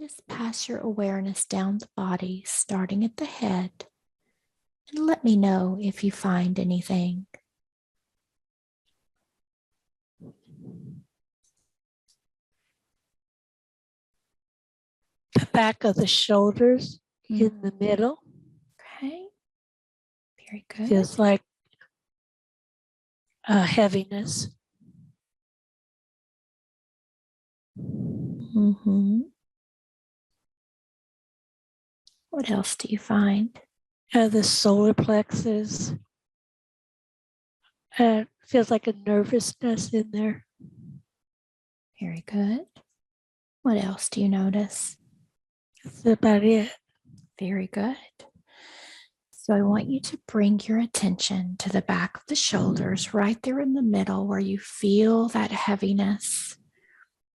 Just pass your awareness down the body, starting at the head, and let me know if you find anything. The back of the shoulders in the middle. Okay, very good. Feels like a heaviness. What else do you find? The solar plexus. Feels like a nervousness in there. Very good. What else do you notice? That's about it. Very good. So I want you to bring your attention to the back of the shoulders, right there in the middle where you feel that heaviness.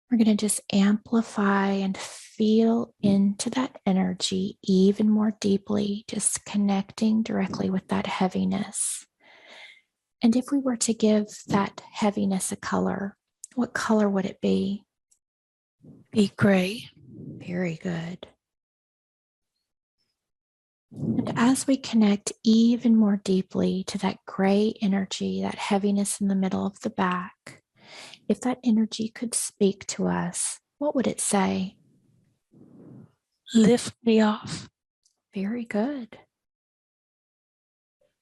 We're going to just amplify and feel into that energy even more deeply, just connecting directly with that heaviness. And if we were to give that heaviness a color, what color would it be? Be gray. Very good. And as we connect even more deeply to that gray energy, that heaviness in the middle of the back, if that energy could speak to us, what would it say? Lift me off. Very good.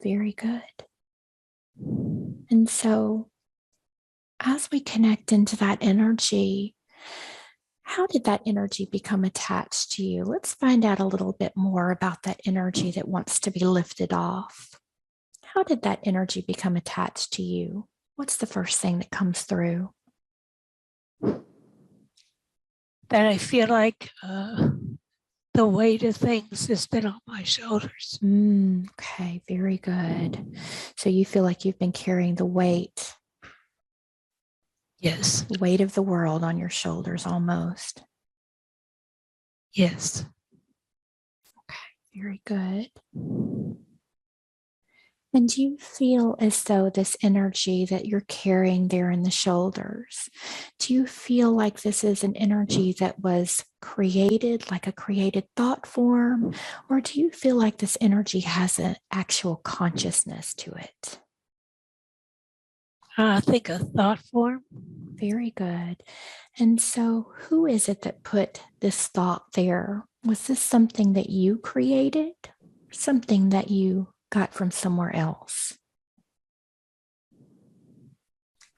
Very good. And so as we connect into that energy, how did that energy become attached to you? Let's find out a little bit more about that energy that wants to be lifted off. How did that energy become attached to you? What's the first thing that comes through? That I feel like the weight of things has been on my shoulders. Okay, very good. So you feel like you've been carrying the weight. Yes. Weight of the world on your shoulders almost. Yes. Okay, very good. And do you feel as though this energy that you're carrying there in the shoulders, do you feel like this is an energy that was created, like a created thought form? Or do you feel like this energy has an actual consciousness to it? I think a thought form. Very good. And so who is it that put this thought there? Was this something that you created? Something that you got from somewhere else?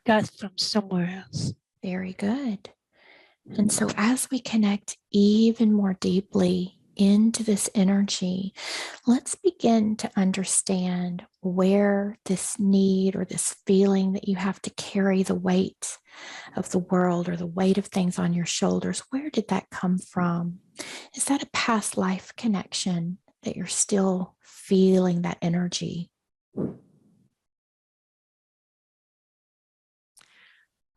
Got from somewhere else. Very good. And so as we connect even more deeply into this energy, let's begin to understand where this need or this feeling that you have to carry the weight of the world or the weight of things on your shoulders, where did that come from? Is that a past life connection that you're still feeling that energy?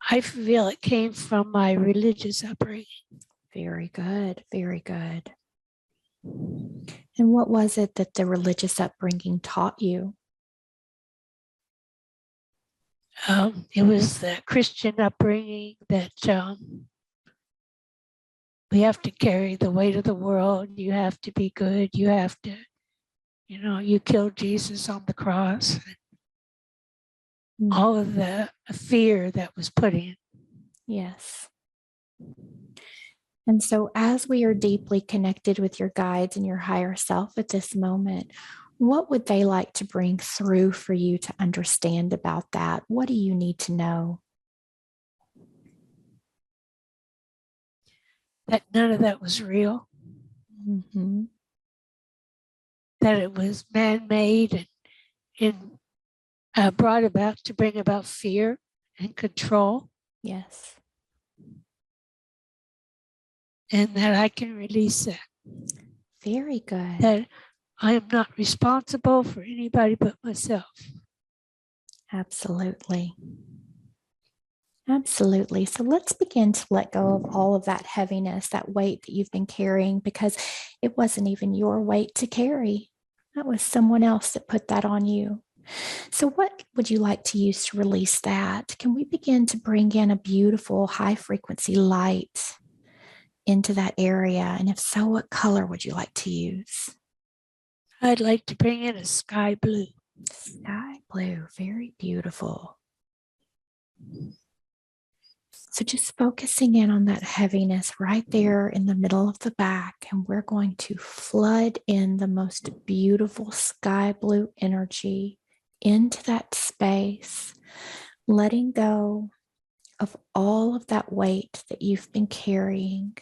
I feel it came from my religious upbringing. Very good. Very good. And what was it that the religious upbringing taught you? It was the Christian upbringing that we have to carry the weight of the world. You have to be good. You have to, you killed Jesus on the cross. All of the fear that was put in. Yes. And so as we are deeply connected with your guides and your higher self at this moment, what would they like to bring through for you to understand about that? What do you need to know? That none of that was real. That it was man-made and brought about to bring about fear and control. Yes. And that I can release that. Very good. That I am not responsible for anybody but myself. Absolutely. Absolutely. So let's begin to let go of all of that heaviness, that weight that you've been carrying, because it wasn't even your weight to carry. That was someone else that put that on you. So what would you like to use to release that? Can we begin to bring in a beautiful high frequency light into that area? And if so, what color would you like to use? I'd like to bring in a sky blue. Sky blue, very beautiful. So just focusing in on that heaviness right there in the middle of the back, and we're going to flood in the most beautiful sky blue energy into that space, letting go of all of that weight that you've been carrying,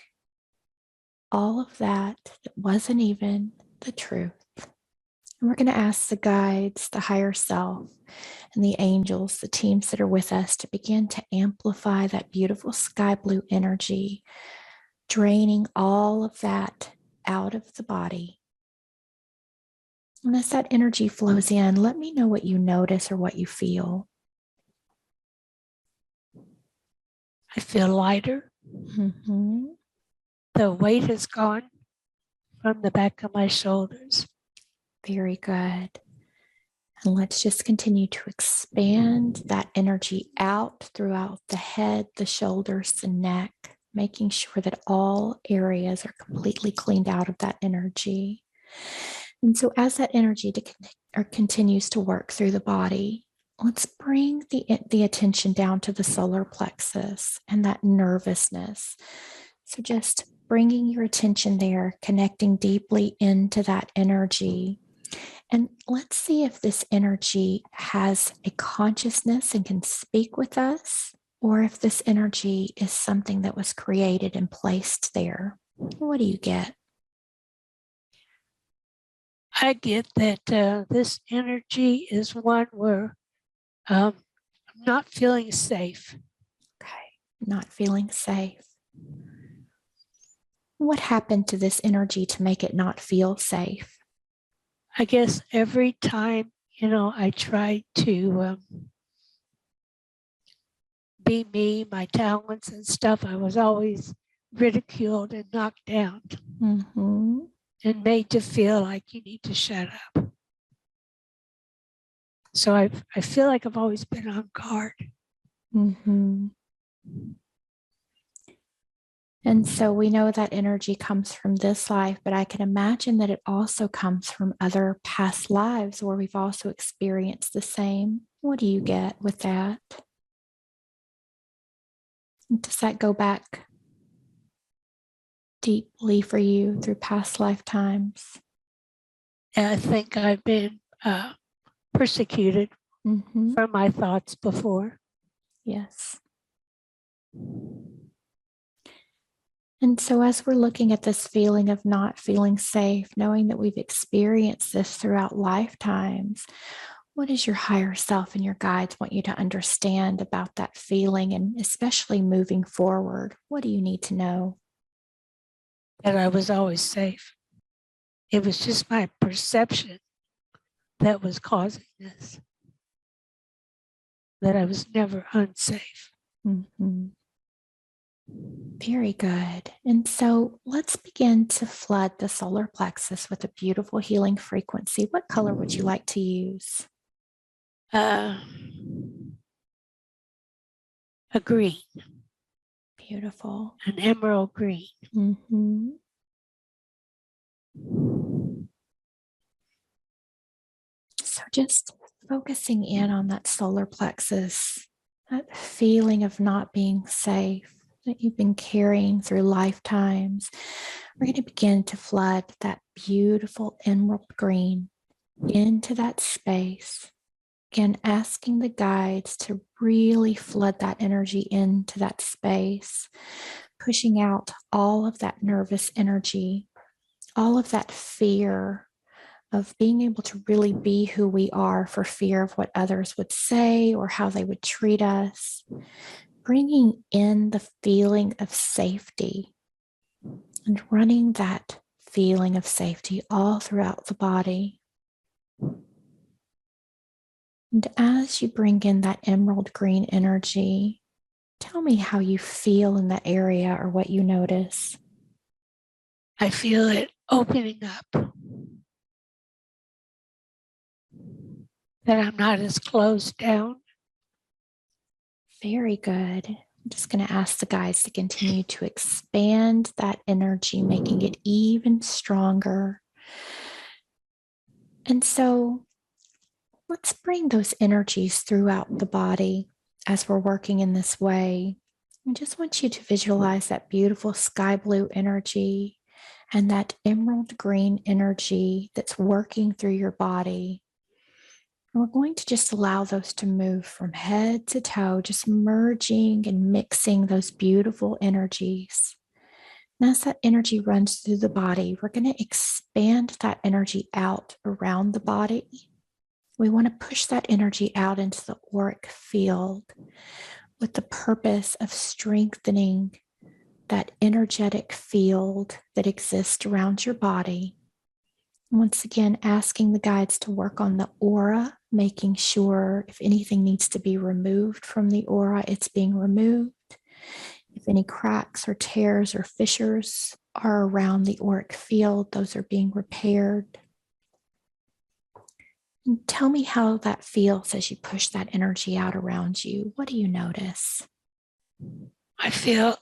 all of that wasn't even the truth. And we're going to ask the guides, the higher self, and the angels, the teams that are with us, to begin to amplify that beautiful sky blue energy, draining all of that out of the body. And as that energy flows in, let me know what you notice or what you feel. I feel lighter. Mm-hmm. The weight has gone from the back of my shoulders. Very good. And let's just continue to expand that energy out throughout the head, the shoulders, the neck, making sure that all areas are completely cleaned out of that energy. And so as that energy continues to work through the body, let's bring the attention down to the solar plexus and that nervousness. So just bringing your attention there, connecting deeply into that energy. And let's see if this energy has a consciousness and can speak with us, or if this energy is something that was created and placed there. What do you get? I get that this energy is one where I'm not feeling safe. Okay, not feeling safe. What happened to this energy to make it not feel safe? I guess every time, I try to be me, my talents and stuff, I was always ridiculed and knocked down Mm-hmm. and made to feel like you need to shut up. So I feel like I've always been on guard. Mm-hmm. And so we know that energy comes from this life, but I can imagine that it also comes from other past lives where we've also experienced the same. What do you get with that? Does that go back deeply for you through past lifetimes? And I think I've been persecuted for my thoughts before. Yes. And so as we're looking at this feeling of not feeling safe, knowing that we've experienced this throughout lifetimes, what does your higher self and your guides want you to understand about that feeling, and especially moving forward? What do you need to know? That I was always safe. It was just my perception that was causing this, that I was never unsafe. Mm-hmm. Very good. And so let's begin to flood the solar plexus with a beautiful healing frequency. What color would you like to use? A green. Beautiful. An emerald green. Mm-hmm. So just focusing in on that solar plexus, that feeling of not being safe that you've been carrying through lifetimes. We're going to begin to flood that beautiful emerald green into that space. Again, asking the guides to really flood that energy into that space, pushing out all of that nervous energy, all of that fear of being able to really be who we are for fear of what others would say or how they would treat us. Bringing in the feeling of safety and running that feeling of safety all throughout the body. And as you bring in that emerald green energy, tell me how you feel in that area or what you notice. I feel it opening up. That I'm not as closed down. Very good. I'm just going to ask the guides to continue to expand that energy, making it even stronger. And so let's bring those energies throughout the body as we're working in this way. I just want you to visualize that beautiful sky blue energy and that emerald green energy that's working through your body. And we're going to just allow those to move from head to toe, just merging and mixing those beautiful energies. And as that energy runs through the body, we're going to expand that energy out around the body. We want to push that energy out into the auric field with the purpose of strengthening that energetic field that exists around your body. Once again, asking the guides to work on the aura, making sure if anything needs to be removed from the aura, it's being removed. If any cracks or tears or fissures are around the auric field, those are being repaired. And tell me how that feels as you push that energy out around you. What do you notice? I feel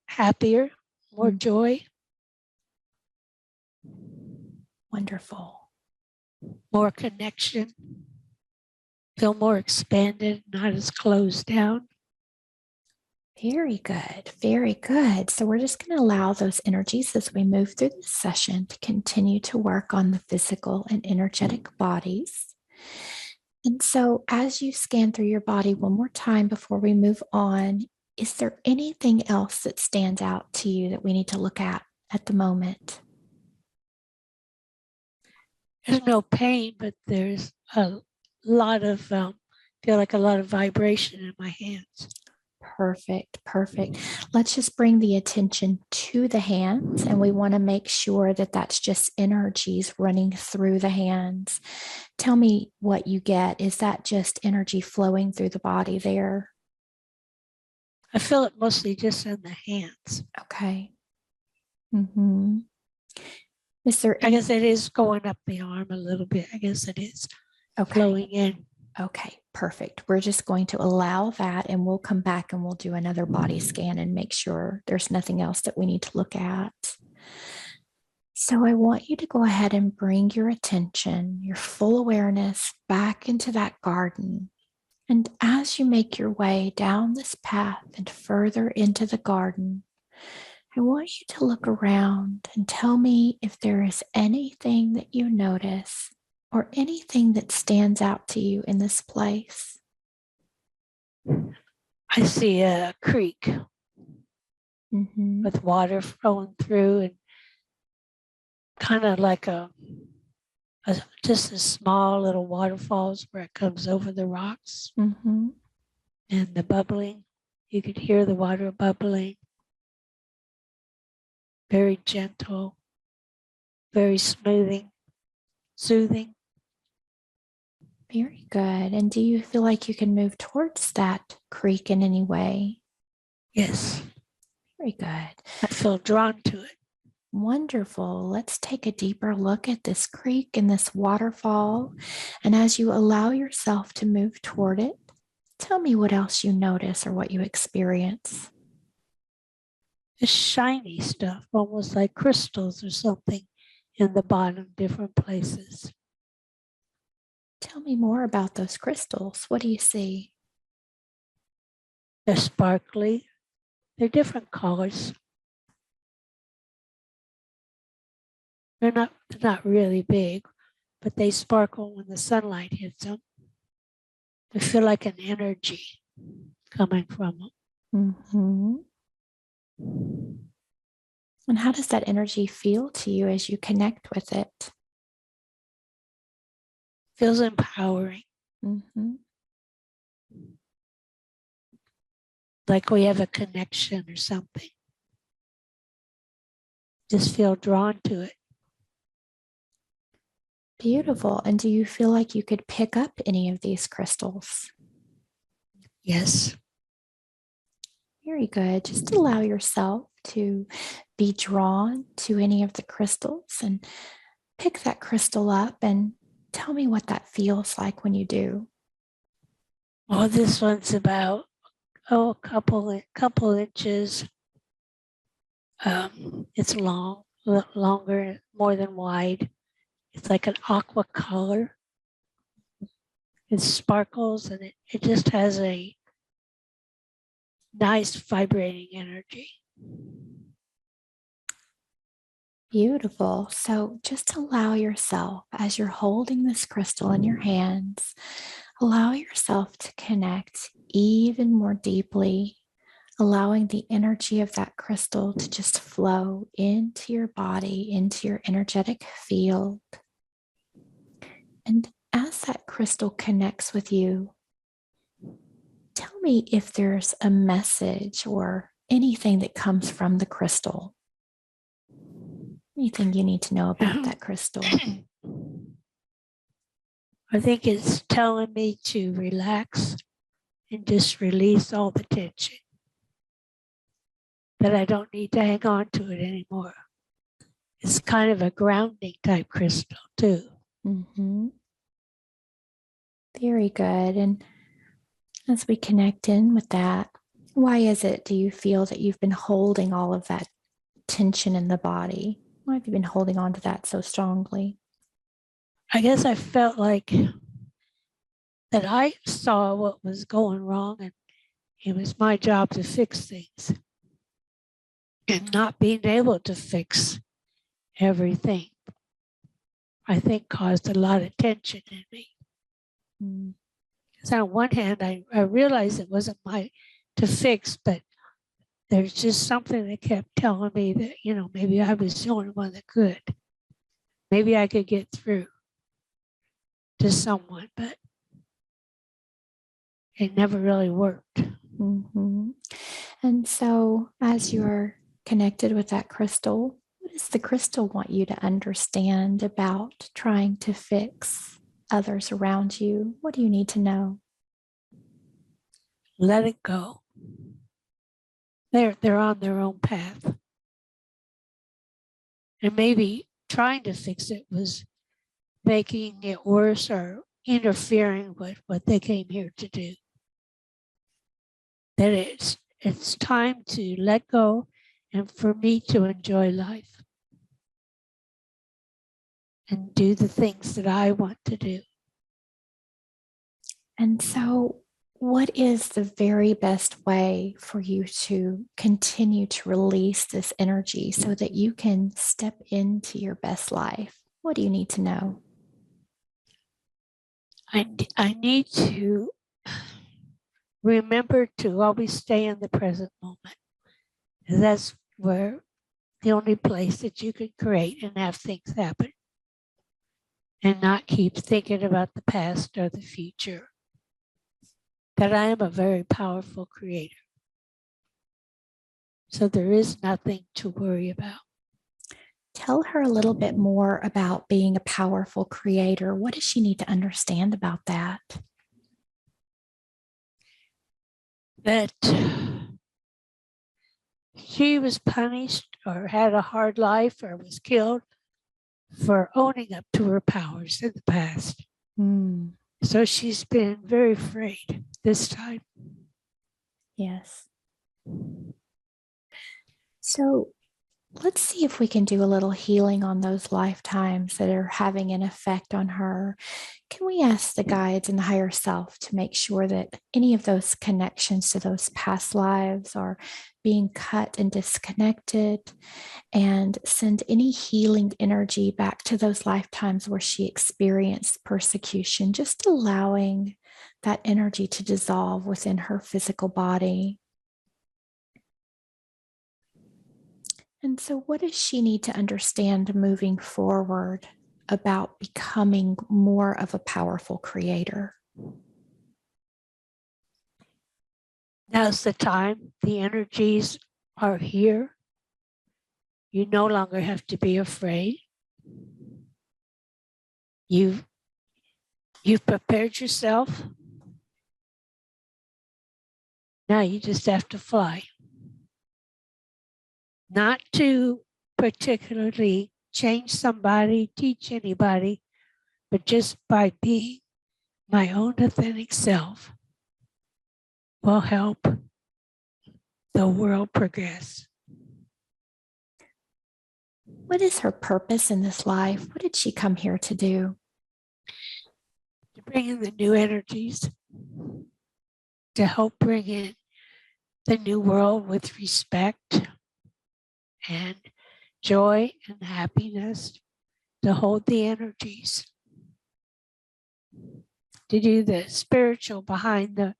happier, more joy. Wonderful. More connection. Feel more expanded, not as closed down. Very good. Very good. So we're just going to allow those energies as we move through this session to continue to work on the physical and energetic bodies. And so as you scan through your body one more time before we move on, is there anything else that stands out to you that we need to look at the moment? There's no pain, but there's a lot of, feel like a lot of vibration in my hands. Perfect, perfect. Let's just bring the attention to the hands, and we want to make sure that that's just energies running through the hands. Tell me what you get. Is that just energy flowing through the body there? I feel it mostly just in the hands. Okay. Mm-hmm. Is there I guess it is going up the arm a little bit. I guess it is flowing in. Okay, perfect. We're just going to allow that, and we'll come back and we'll do another body scan and make sure there's nothing else that we need to look at. So I want you to go ahead and bring your attention, your full awareness back into that garden. And as you make your way down this path and further into the garden, I want you to look around and tell me if there is anything that you notice or anything that stands out to you in this place. I see a creek with water flowing through, and kind of like just a small little waterfalls where it comes over the rocks. And the bubbling, you could hear the water bubbling. Very gentle, very soothing. Very good. And do you feel like you can move towards that creek in any way? Yes. Very good. I feel drawn to it. Wonderful. Let's take a deeper look at this creek and this waterfall. And as you allow yourself to move toward it, tell me what else you notice or what you experience. It's shiny stuff, almost like crystals or something in the bottom, different places. Tell me more about those crystals. What do you see? They're sparkly. They're different colors. They're not really big, but they sparkle when the sunlight hits them. They feel like an energy coming from them. And how does that energy feel to you as you connect with it? Feels empowering. Like we have a connection or something. Just feel drawn to it. Beautiful. And do you feel like you could pick up any of these crystals? Yes. Very good. Just allow yourself to be drawn to any of the crystals and pick that crystal up and tell me what that feels like when you do. Oh, this one's about a couple inches. It's longer, more than wide. It's like an aqua color. It sparkles and it just has a nice vibrating energy. Beautiful. So just allow yourself, as you're holding this crystal in your hands, allow yourself to connect even more deeply, allowing the energy of that crystal to just flow into your body, into your energetic field. And as that crystal connects with you, tell me if there's a message or anything that comes from the crystal. Anything you need to know about that crystal? I think it's telling me to relax and just release all the tension. That I don't need to hang on to it anymore. It's kind of a grounding type crystal too. Mm-hmm. Very good. And as we connect in with that, why is it, do you feel that you've been holding all of that tension in the body? Why have you been holding on to that so strongly? I guess I felt like that I saw what was going wrong and it was my job to fix things. And not being able to fix everything, I think caused a lot of tension in me. Because on one hand, I realized it wasn't my to fix, but there's just something that kept telling me that, maybe I was the only one that could. Maybe I could get through to someone, but it never really worked. Mm-hmm. And so as you're connected with that crystal, what does the crystal want you to understand about trying to fix others around you? What do you need to know? Let it go. They're on their own path. And maybe trying to fix it was making it worse or interfering with what they came here to do. That it's time to let go and for me to enjoy life and do the things that I want to do. And so what is the very best way for you to continue to release this energy so that you can step into your best life? What do you need to know? I need to remember to always stay in the present moment. And that's where the only place that you can create and have things happen. And not keep thinking about the past or the future. That I am a very powerful creator. So there is nothing to worry about. Tell her a little bit more about being a powerful creator. What does she need to understand about that? That she was punished or had a hard life or was killed for owning up to her powers in the past. So she's been very afraid this time. Yes. So let's see if we can do a little healing on those lifetimes that are having an effect on her. Can we ask the guides and the higher self to make sure that any of those connections to those past lives are being cut and disconnected, and send any healing energy back to those lifetimes where she experienced persecution, just allowing that energy to dissolve within her physical body. And so what does she need to understand moving forward about becoming more of a powerful creator? Now's the time. The energies are here. You no longer have to be afraid. You've prepared yourself. Now you just have to fly. Not to particularly change somebody, teach anybody, but just by being my own authentic self will help the world progress. What is her purpose in this life? What did she come here to do? To bring in the new energies, to help bring in the new world with respect and joy and happiness, to hold the energies, to do the spiritual behind the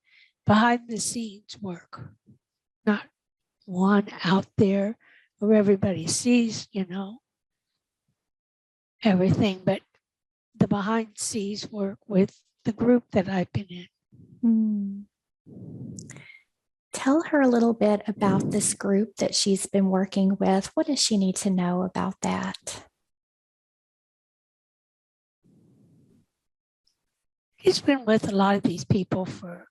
scenes work, not one out there where everybody sees, everything, but the behind the scenes work with the group that I've been in. Tell her a little bit about this group that she's been working with. What does she need to know about that? He's been with a lot of these people for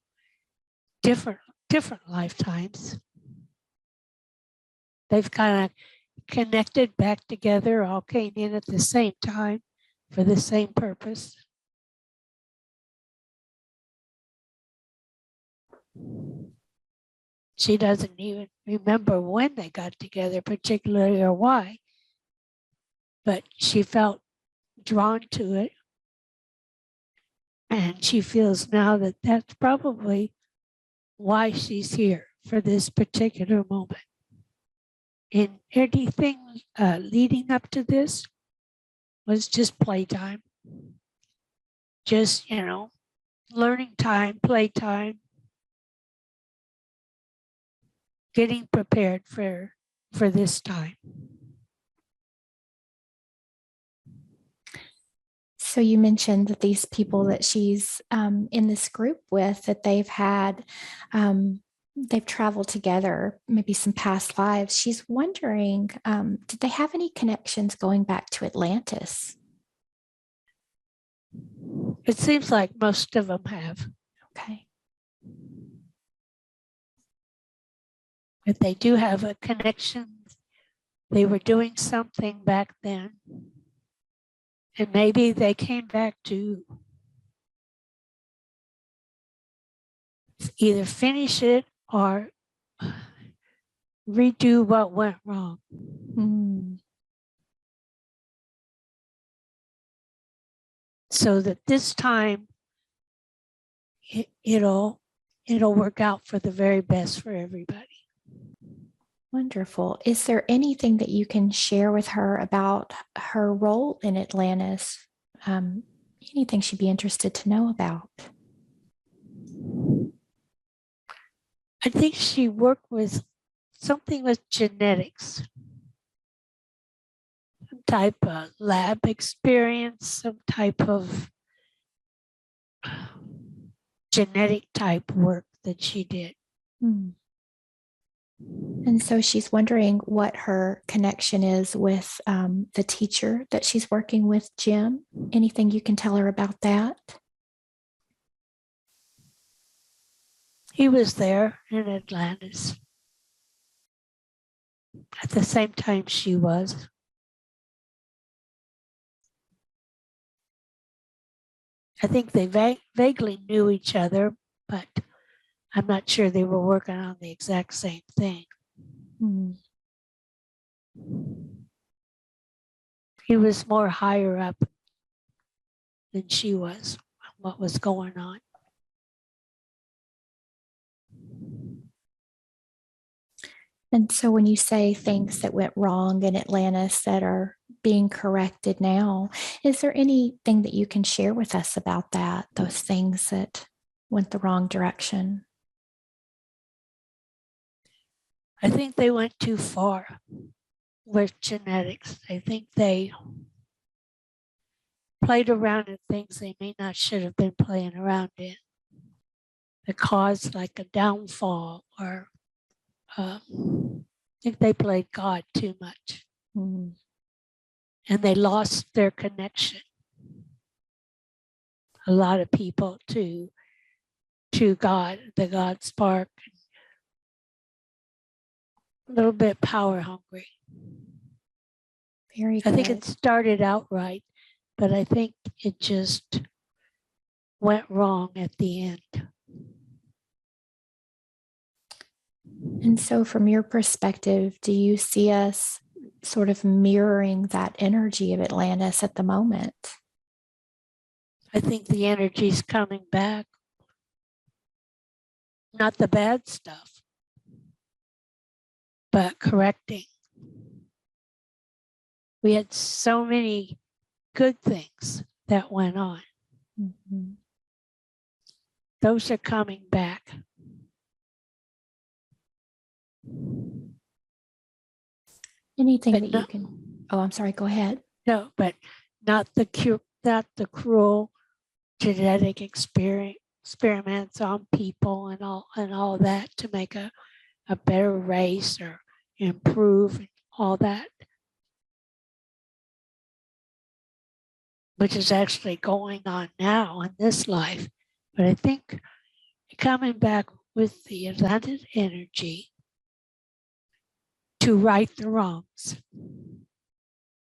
different lifetimes. They've kind of connected back together, all came in at the same time for the same purpose. She doesn't even remember when they got together, particularly or why, but she felt drawn to it. And she feels now that that's probably why she's here for this particular moment. And anything leading up to this was just playtime. Just, learning time, playtime, getting prepared for this time. So you mentioned that these people that she's in this group with, that they've traveled together, maybe some past lives. She's wondering, did they have any connections going back to Atlantis? It seems like most of them have. Okay. If they do have a connection, they were doing something back then. And maybe they came back to either finish it or redo what went wrong. So that this time it'll work out for the very best for everybody. Wonderful. Is there anything that you can share with her about her role in Atlantis? Anything she'd be interested to know about? I think she worked with something with genetics, some type of lab experience, some type of genetic type work that she did. And so she's wondering what her connection is with the teacher that she's working with, Jim. Anything you can tell her about that? He was there in Atlantis at the same time she was. I think they vaguely knew each other, but I'm not sure they were working on the exact same thing. He was more higher up than she was, what was going on. And so when you say things that went wrong in Atlantis that are being corrected now, is there anything that you can share with us about that, those things that went the wrong direction? I think they went too far with genetics. I think they played around in things they may not should have been playing around in that caused like a downfall, or I think they played God too much. And they lost their connection. A lot of people to God, the God spark, a little bit power hungry. Very good. I think it started out right, but I think it just went wrong at the end. And so, from your perspective, do you see us sort of mirroring that energy of Atlantis at the moment? I think the energy's coming back. Not the bad stuff, but correcting. We had so many good things that went on. Mm-hmm. Those are coming back. Anything But that you can, oh, I'm sorry, go ahead. No, but not the cruel genetic experiments on people and all that to make a better race or improve and all that, which is actually going on now in this life. But I think coming back with the Atlantis energy to right the wrongs,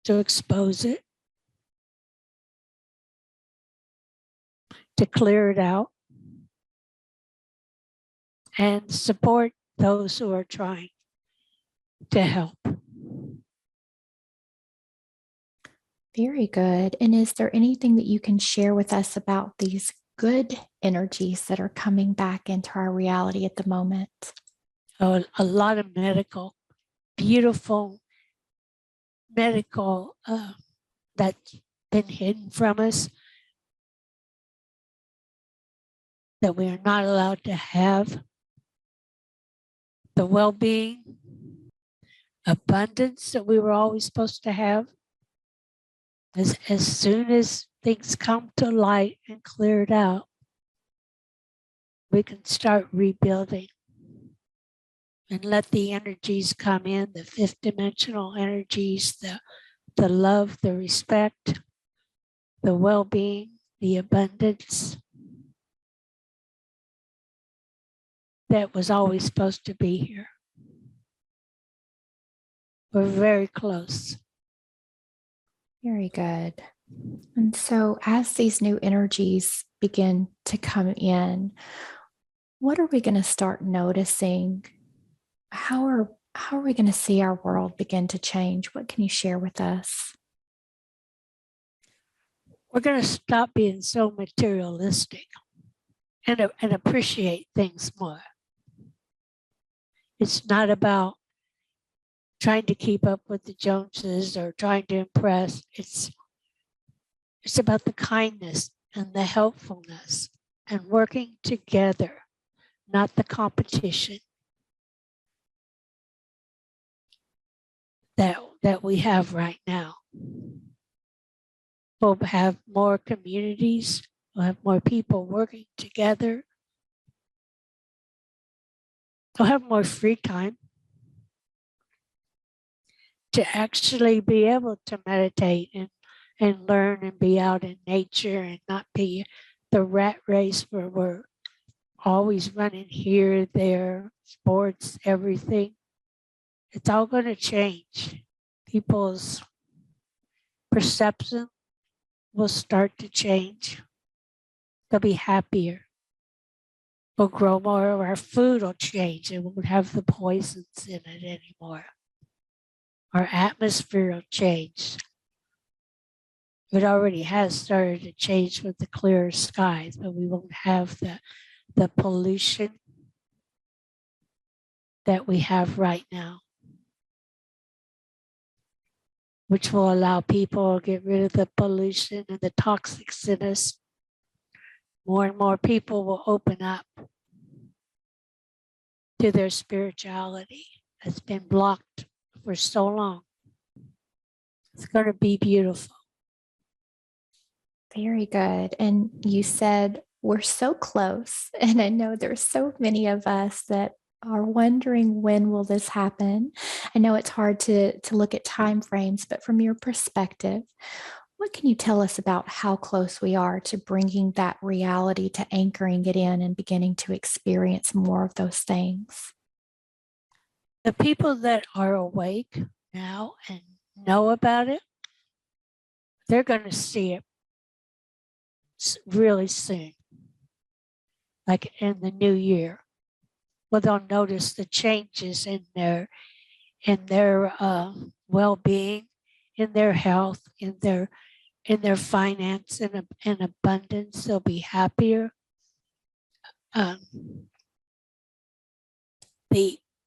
to expose it, to clear it out, and support those who are trying to help. Very good. And is there anything that you can share with us about these good energies that are coming back into our reality at the moment? Oh, a lot of medical, beautiful medical that's been hidden from us, that we are not allowed to have. The well-being, abundance that we were always supposed to have. As soon as things come to light and cleared out, we can start rebuilding and let the energies come in, the fifth dimensional energies, the love, the respect, the well-being, the abundance that was always supposed to be here. We're very close. Very good. And so as these new energies begin to come in, what are we going to start noticing? How are we going to see our world begin to change? What can you share with us? We're going to stop being so materialistic and appreciate things more. It's not about trying to keep up with the Joneses or trying to impress. It's about the kindness and the helpfulness and working together, not the competition that we have right now. We'll have more communities, we'll have more people working together. We'll have more free time to actually be able to meditate and learn and be out in nature and not be the rat race where we're always running here, there, sports, everything. It's all going to change. People's perception will start to change. They'll be happier. We'll grow more. Our food will change. It won't have the poisons in it anymore. Our atmosphere will change. It already has started to change with the clearer skies, but we won't have the pollution that we have right now, which will allow people to get rid of the pollution and the toxics in us. More and more people will open up to their spirituality that's been blocked for so long. It's going to be beautiful. Very good. And you said we're so close. And I know there's so many of us that are wondering, when will this happen? I know it's hard to look at time frames, but from your perspective, what can you tell us about how close we are to bringing that reality, to anchoring it in and beginning to experience more of those things? The people that are awake now and know about it, they're going to see it really soon, like in the new year. well, they'll notice the changes in their well-being, in their health, in their finance and abundance. They'll be happier. The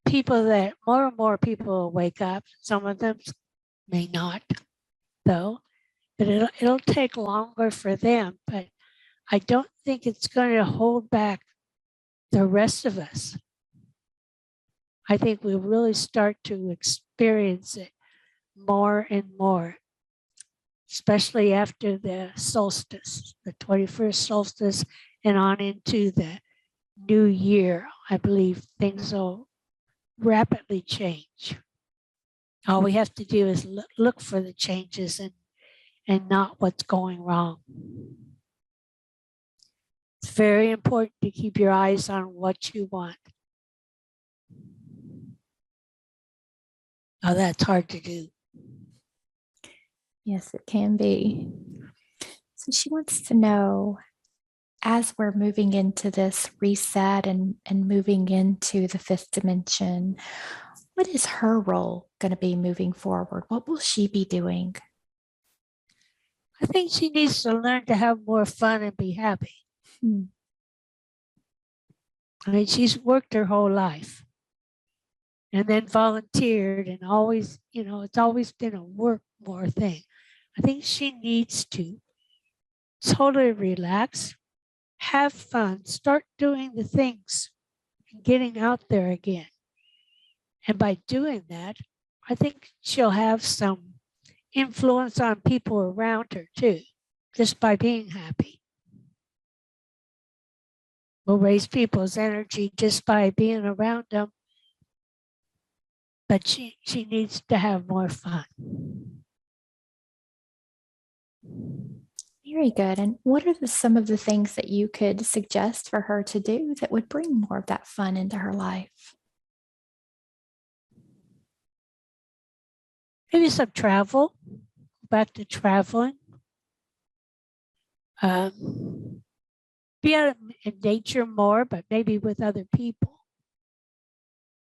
people that more and more people will wake up. Some of them may not, though, but it'll take longer for them. But I don't think it's going to hold back the rest of us. I think we'll really start to experience it more and more, especially after the solstice, the 21st solstice, and on into the new year. I believe things will rapidly change. All we have to do is look for the changes and not what's going wrong. It's very important to keep your eyes on what you want. Oh, that's hard to do. Yes, it can be. So she wants to know, as we're moving into this reset and moving into the fifth dimension, what is her role going to be moving forward? What will she be doing? I think she needs to learn to have more fun and be happy. I mean, she's worked her whole life and then volunteered and always, it's always been a work more thing. I think she needs to totally relax, have fun, start doing the things, and getting out there again. And by doing that, I think she'll have some influence on people around her too, just by being happy. We'll raise people's energy just by being around them. But she needs to have more fun. Very good. And what are some of the things that you could suggest for her to do that would bring more of that fun into her life? Maybe some travel, back to traveling. Be out in nature more, but maybe with other people.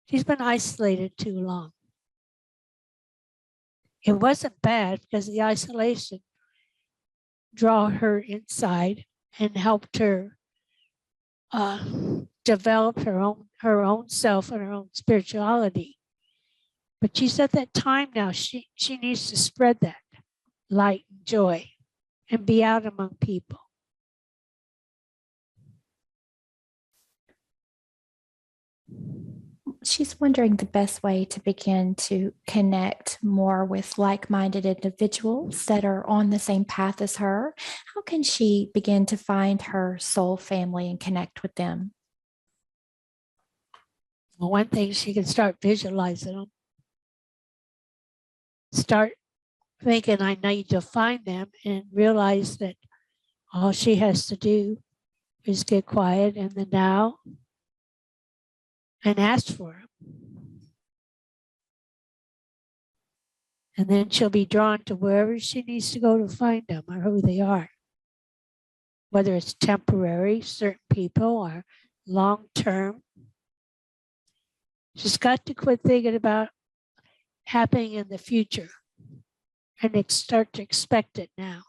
She's been isolated too long. It wasn't bad because the isolation drew her inside and helped her develop her own self and her own spirituality. But she's at that time now. She needs to spread that light and joy and be out among people. She's wondering the best way to begin to connect more with like-minded individuals that are on the same path as her. How can she begin to find her soul family and connect with them? Well, one thing, she can start visualizing them. Start thinking, I need to find them, and realize that all she has to do is get quiet in the now and ask for them. And then she'll be drawn to wherever she needs to go to find them or who they are. Whether it's temporary, certain people, or long-term. She's got to quit thinking about happening in the future and start to expect it now.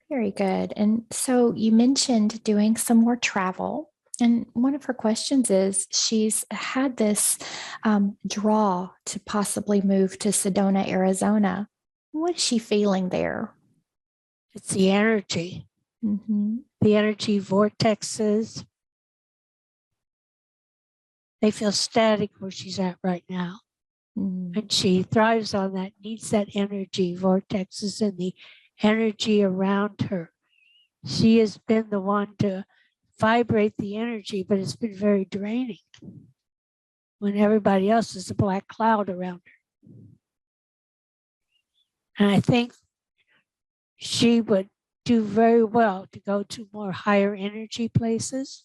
Very good. And so you mentioned doing some more travel. And one of her questions is, she's had this draw to possibly move to Sedona, Arizona. What is she feeling there? It's the energy. Mm-hmm. The energy vortexes. They feel static where she's at right now. Mm-hmm. And she thrives on that, needs that energy, vortexes, and the energy around her. She has been the one to vibrate the energy, but it's been very draining when everybody else is a black cloud around her. And I think she would do very well to go to more higher energy places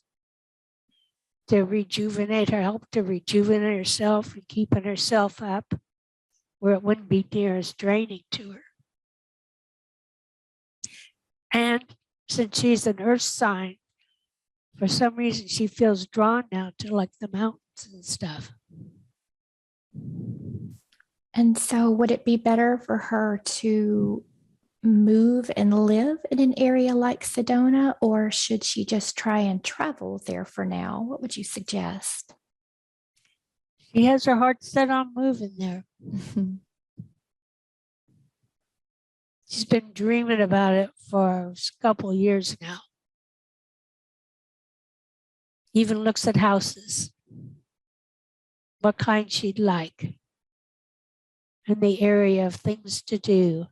to rejuvenate her, help to rejuvenate herself and keeping herself up where it wouldn't be near as draining to her. And since she's an earth sign, for some reason, she feels drawn now to like the mountains and stuff. And so would it be better for her to move and live in an area like Sedona, or should she just try and travel there for now? What would you suggest? She has her heart set on moving there. She's been dreaming about it for a couple of years now. Even looks at houses, what kind she'd like, and the area of things to do.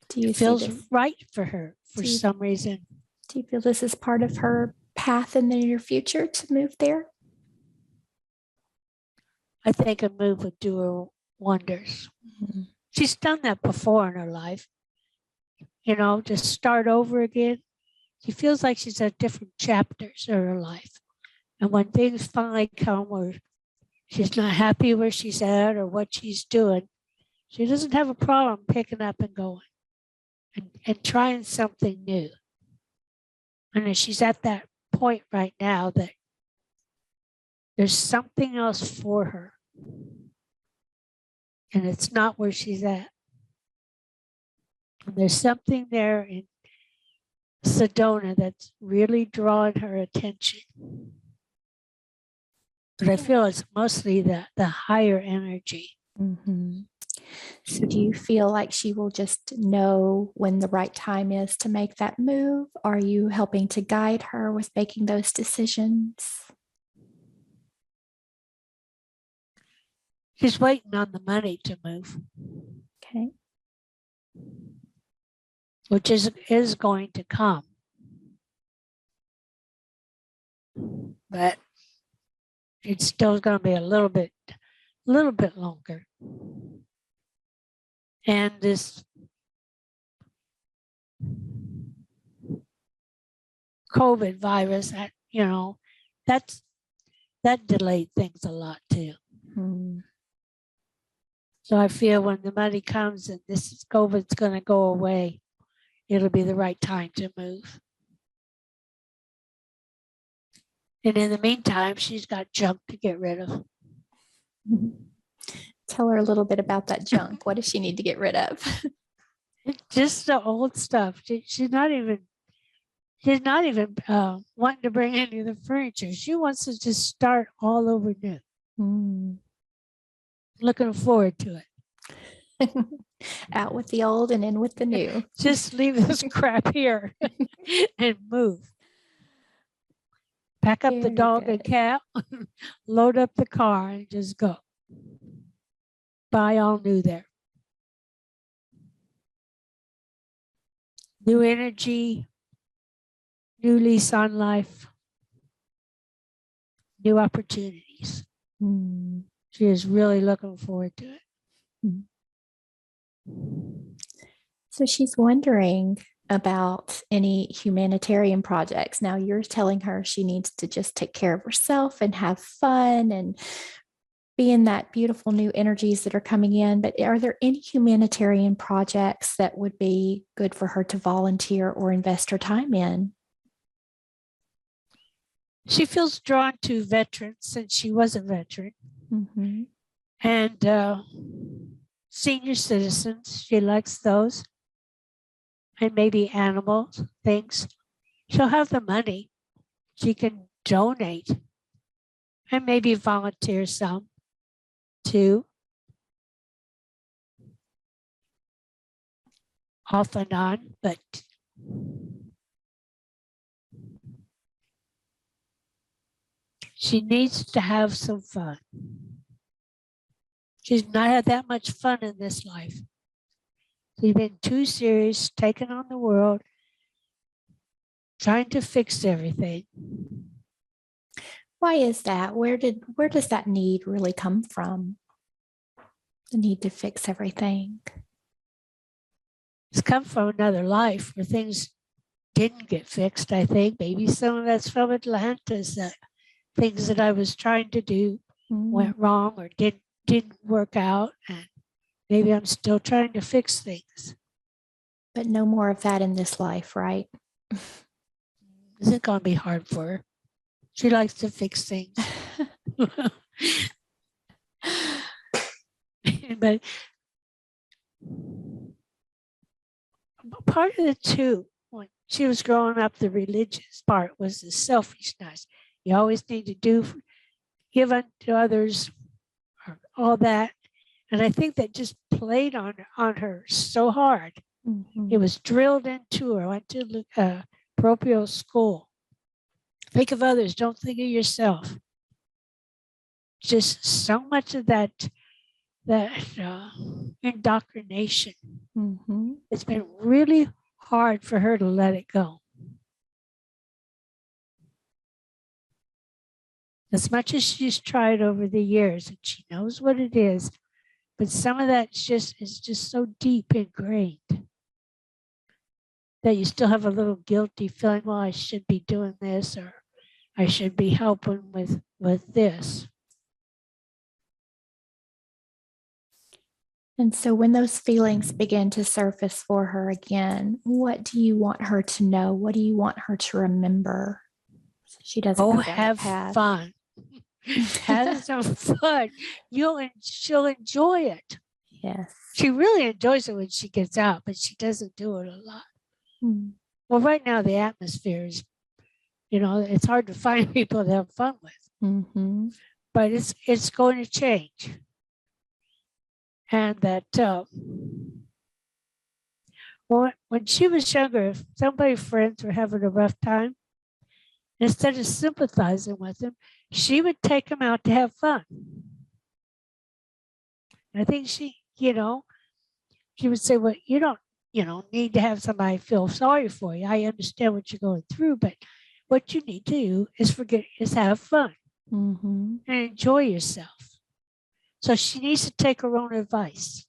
Do you It feels see this? right for her for some reason. Do you feel this is part of her path in the near future to move there? I think a move would do her wonders. Mm-hmm. She's done that before in her life. You know, just start over again. She feels like she's at different chapters of her life. And when things finally come where she's not happy where she's at or what she's doing, she doesn't have a problem picking up and going and trying something new. And she's at that point right now that there's something else for her. And it's not where she's at. And there's something there in Sedona that's really drawing her attention. But I feel it's mostly the higher energy. Mm-hmm. So do you feel like she will just know when the right time is to make that move? Are you helping to guide her with making those decisions? She's waiting on the money to move. Okay. Which is going to come. But it's still going to be a little bit longer. And this COVID virus, that delayed things a lot too. Hmm. So I feel when the money comes and this COVID's going to go away, it'll be the right time to move. And in the meantime, she's got junk to get rid of. Tell her a little bit about that junk. What does she need to get rid of? Just the old stuff. She's not even wanting to bring any of the furniture. She wants to just start all over new. Mm. Looking forward to it. Out with the old and in with the new. Just leave this crap here and move. Pack up the dog and cat, load up the car and just go. Buy all new there. New energy, new lease on life, new opportunities. Mm. She is really looking forward to it. Mm. So she's wondering about any humanitarian projects. Now you're telling her she needs to just take care of herself and have fun and be in that beautiful new energies that are coming in. But are there any humanitarian projects that would be good for her to volunteer or invest her time in? She feels drawn to veterans since she was a veteran. Mm-hmm. And senior citizens, she likes those. And maybe animals, things. She'll have the money. She can donate and maybe volunteer some too. Off and on, but she needs to have some fun. She's not had that much fun in this life. She's been too serious, taking on the world, trying to fix everything. Why is that? Where does that need really come from? The need to fix everything. It's come from another life where things didn't get fixed, I think. Maybe some of that's from Atlantis, that things that I was trying to do went wrong or didn't work out. And maybe I'm still trying to fix things. But no more of that in this life, right? Isn't going to be hard for her. She likes to fix things. But part of it too, when she was growing up, the religious part was the selfishness. You always need to give unto others, or all that. And I think that just played on her so hard. It was drilled into her. I went to parochial school. Think of others, don't think of yourself. Just so much of that indoctrination. It's been really hard for her to let it go. As much as she's tried over the years, and she knows what it is, but some of that is just so deep ingrained that you still have a little guilty feeling, well, I should be doing this, or I should be helping with this. And so when those feelings begin to surface for her again, what do you want her to know? What do you want her to remember? So she doesn't go down have that path. fun. Have some fun. She'll enjoy it. Yes. She really enjoys it when she gets out, but she doesn't do it a lot. Well, right now the atmosphere is, it's hard to find people to have fun with. But it's going to change. And that when she was younger, if somebody's friends were having a rough time, instead of sympathizing with them, she would take them out to have fun. And I think she would say, well, you don't need to have somebody feel sorry for you. I understand what you're going through, but what you need to do is have fun and enjoy yourself. So she needs to take her own advice.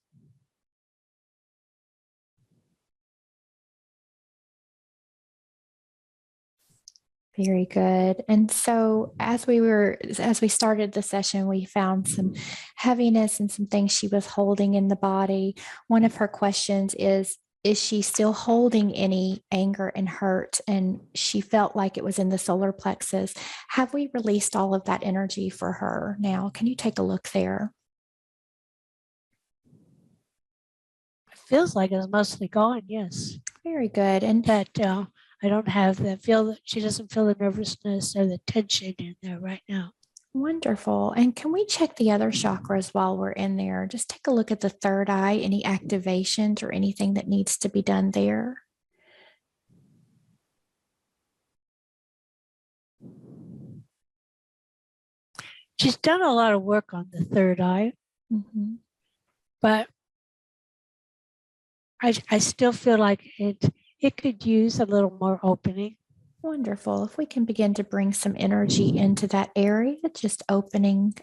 Very good. And so as we started the session, we found some heaviness and some things she was holding in the body. One of her questions is she still holding any anger and hurt? And she felt like it was in the solar plexus. Have we released all of that energy for her now? Can you take a look there? Feels like it's mostly gone, yes. Very good. And that I don't have that she doesn't feel the nervousness or the tension in there right now. Wonderful. And can we check the other chakras while we're in there? Just take a look at the third eye, any activations or anything that needs to be done there. She's done a lot of work on the third eye, but I still feel like it could use a little more opening. Wonderful. If we can begin to bring some energy into that area, just opening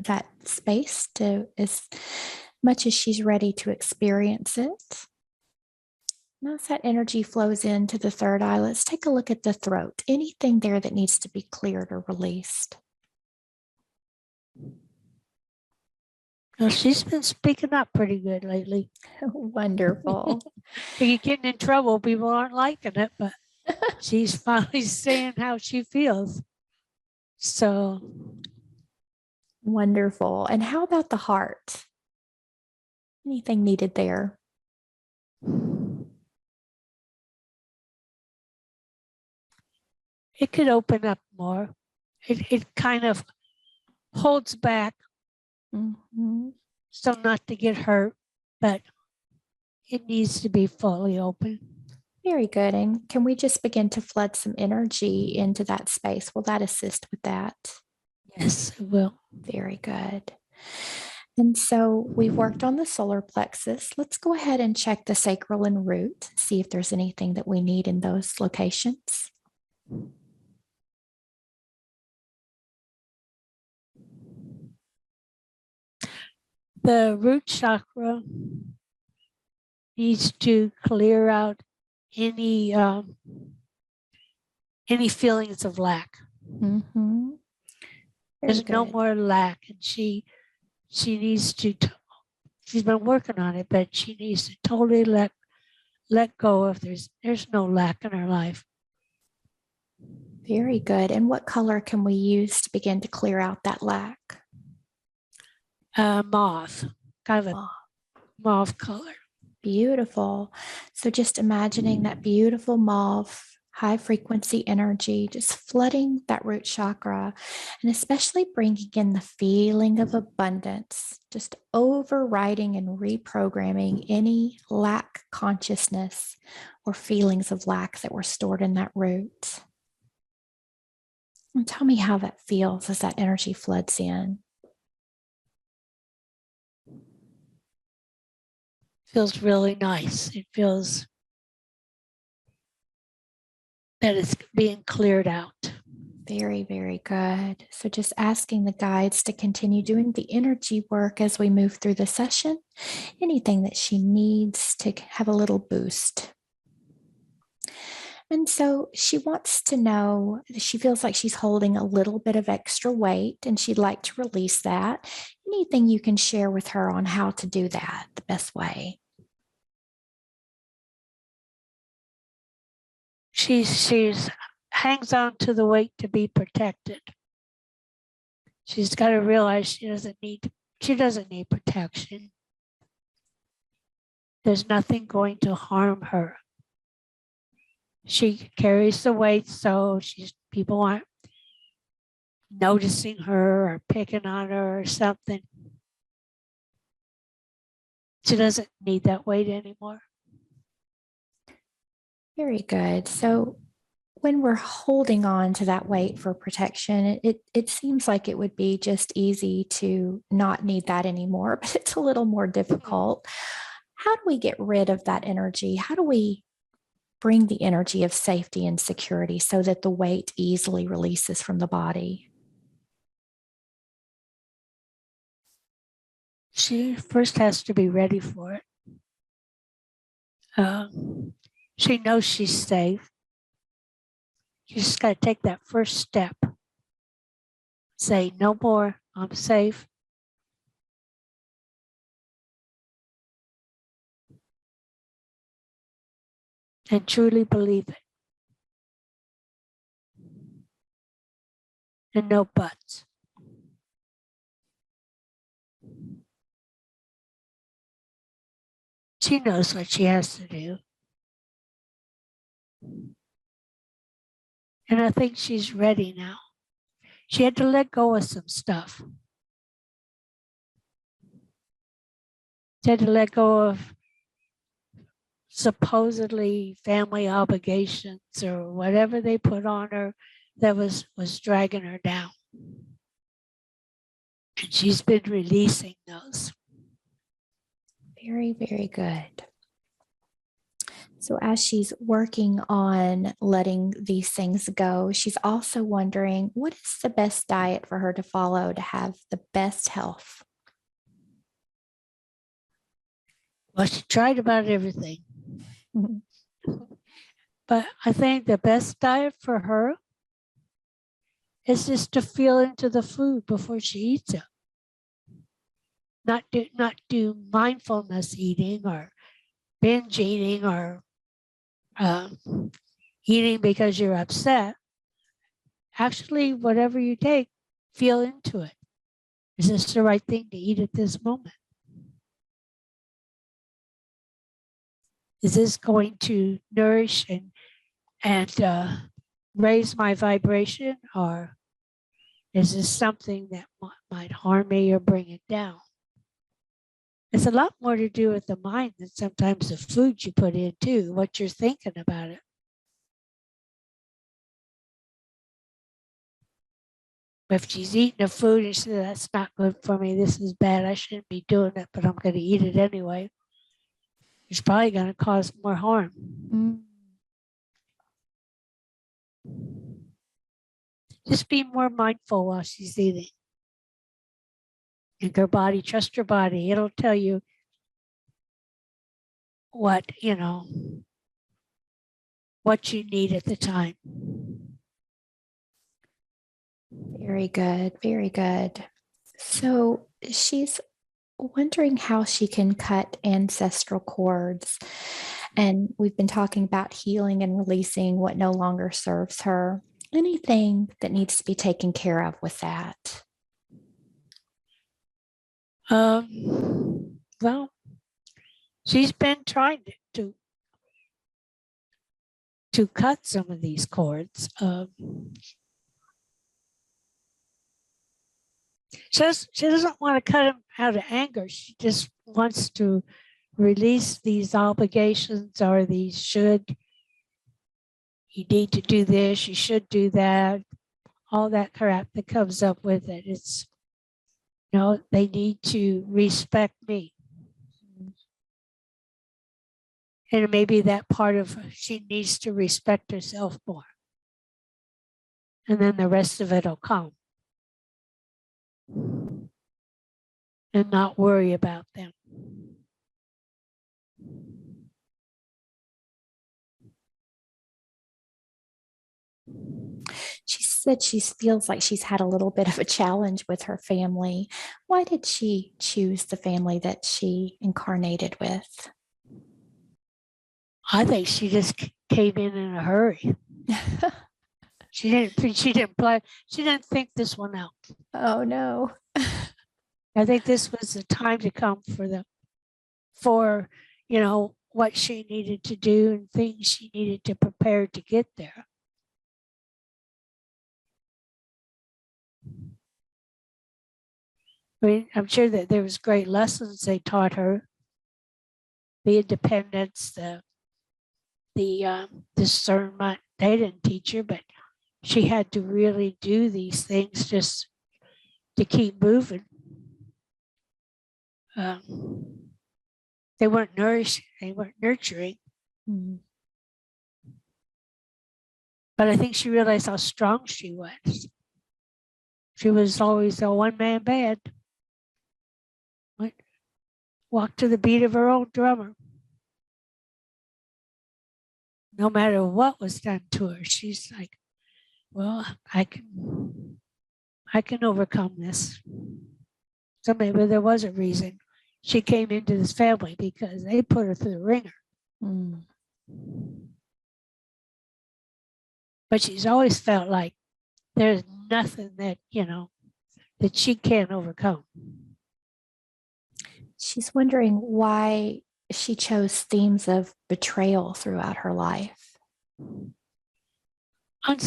that space to as much as she's ready to experience it. Now as that energy flows into the third eye, let's take a look at the throat. Anything there that needs to be cleared or released? Well, she's been speaking up pretty good lately. Wonderful. You're getting in trouble. People aren't liking it, but she's finally saying how she feels. So wonderful. And how about the heart? Anything needed there? It could open up more. It kind of holds back. So not to get hurt, but it needs to be fully open. Very good. And can we just begin to flood some energy into that space? Will that assist with that? Yes, it will. Very good. And so we've worked on the solar plexus. Let's go ahead and check the sacral and root, see if there's anything that we need in those locations. The root chakra needs to clear out any feelings of lack. There's no more lack, and she needs to. She's been working on it, but she needs to totally let go of there's no lack in her life. Very good. And what color can we use to begin to clear out that lack? Mauve, kind of a mauve color. Beautiful. So just imagining that beautiful mauve, high frequency energy, just flooding that root chakra, and especially bringing in the feeling of abundance, just overriding and reprogramming any lack consciousness or feelings of lack that were stored in that root. And tell me how that feels as that energy floods in. Feels really nice. It feels that it's being cleared out. Very, very good. So just asking the guides to continue doing the energy work as we move through the session. Anything that she needs to have a little boost. And so she wants to know, she feels like she's holding a little bit of extra weight and she'd like to release that. Anything you can share with her on how to do that the best way? She's hangs on to the weight to be protected. She's got to realize she doesn't need protection. There's nothing going to harm her. She carries the weight, so people aren't noticing her or picking on her or something. She doesn't need that weight anymore. Very good. So when we're holding on to that weight for protection, it seems like it would be just easy to not need that anymore, but it's a little more difficult. How do we get rid of that energy? How do we bring the energy of safety and security so that the weight easily releases from the body? She first has to be ready for it. She knows she's safe. You just got to take that first step. Say, no more, I'm safe. And truly believe it. And no buts. She knows what she has to do. And I think she's ready now. She had to let go of some stuff. She had to let go of supposedly family obligations or whatever they put on her that was dragging her down. And she's been releasing those. Very, very good. So as she's working on letting these things go, she's also wondering, what is the best diet for her to follow to have the best health? Well, she tried about everything. But I think the best diet for her is just to feel into the food before she eats it. Not do mindfulness eating or binge eating or eating because you're upset. Actually, whatever you take, feel into it. Is this the right thing to eat at this moment? Is this going to nourish and raise my vibration, or is this something that might harm me or bring it down? It's a lot more to do with the mind than sometimes the food you put in too, what you're thinking about it. If she's eating the food and she says, that's not good for me, this is bad, I shouldn't be doing it, but I'm going to eat it anyway, it's probably going to cause more harm. Just be more mindful while she's eating. And her body, trust your body. It'll tell you what you need at the time. Very good. Very good. So she's wondering how she can cut ancestral cords. And we've been talking about healing and releasing what no longer serves her. Anything that needs to be taken care of with that? Well, she's been trying to cut some of these cords. She doesn't want to cut them out of anger. She just wants to release these obligations or these should. You need to do this, you should do that, all that crap that comes up with it. It's, they need to respect me. And maybe that part of she needs to respect herself more. And then the rest of it will come. And not worry about them. She said she feels like she's had a little bit of a challenge with her family. Why did she choose the family that she incarnated with? I think she just came in a hurry. She didn't think this one out. Oh no. I think this was the time to come for what she needed to do and things she needed to prepare to get there. I mean, I'm sure that there was great lessons they taught her. The independence, the discernment. They didn't teach her, but she had to really do these things just to keep moving. They weren't nourished. They weren't nurturing. Mm-hmm. But I think she realized how strong she was. She was always a one-man band. Walked to the beat of her own drummer. No matter what was done to her, she's like, well, I can overcome this. So maybe there was a reason she came into this family, because they put her through the ringer. Mm. But she's always felt like there's nothing that, that she can't overcome. She's wondering why she chose themes of betrayal throughout her life. On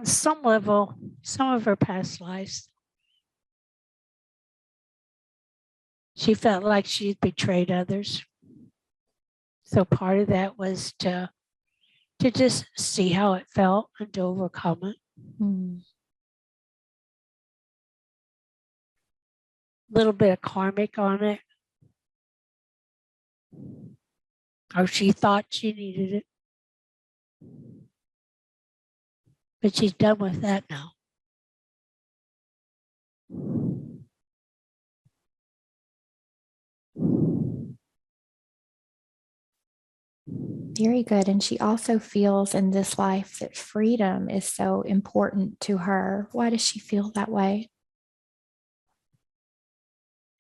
some level, some of her past lives, she felt like she'd betrayed others. So part of that was to just see how it felt and to overcome it. Mm. A little bit of karmic on it. Or she thought she needed it. But she's done with that now. Very good. And she also feels in this life that freedom is so important to her. Why does she feel that way?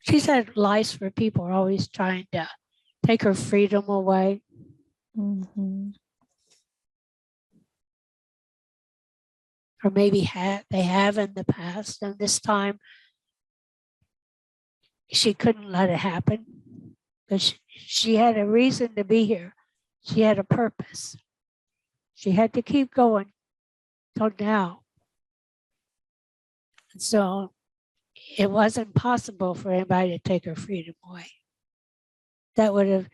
She's had lives where people are always trying to take her freedom away. Mm-hmm. Or maybe they have in the past, and this time she couldn't let it happen because she had a reason to be here. She had a purpose. She had to keep going till now. And so it wasn't possible for anybody to take her freedom away. That would have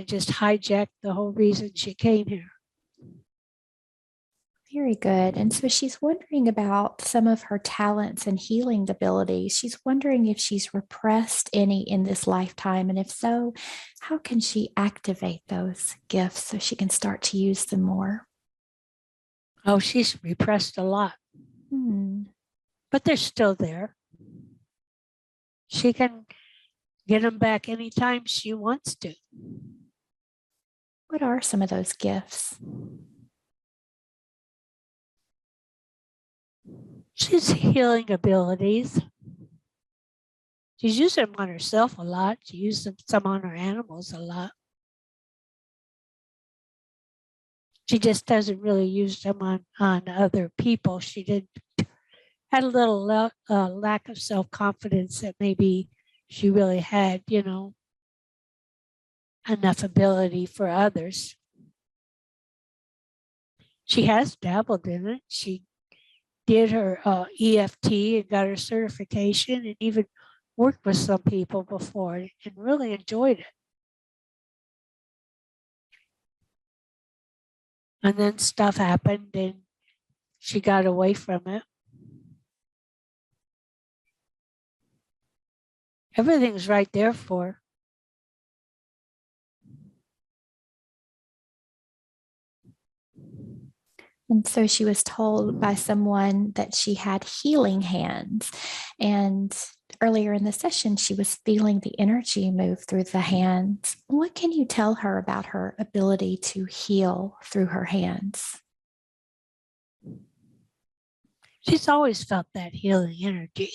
just hijacked the whole reason she came here. Very good. And so she's wondering about some of her talents and healing abilities. She's wondering if she's repressed any in this lifetime. And if so, how can she activate those gifts so she can start to use them more? Oh, she's repressed a lot. But they're still there. She can get them back anytime she wants to. What are some of those gifts? She's healing abilities. She's used them on herself a lot. She used some on her animals a lot. She just doesn't really use them on other people. She had a little lack of self-confidence that maybe she really had, you know, enough ability for others. She has dabbled in it. She did her EFT and got her certification and even worked with some people before and really enjoyed it. And then stuff happened and she got away from it. Everything's right there for her. And so she was told by someone that she had healing hands. And earlier in the session, she was feeling the energy move through the hands. What can you tell her about her ability to heal through her hands? She's always felt that healing energy.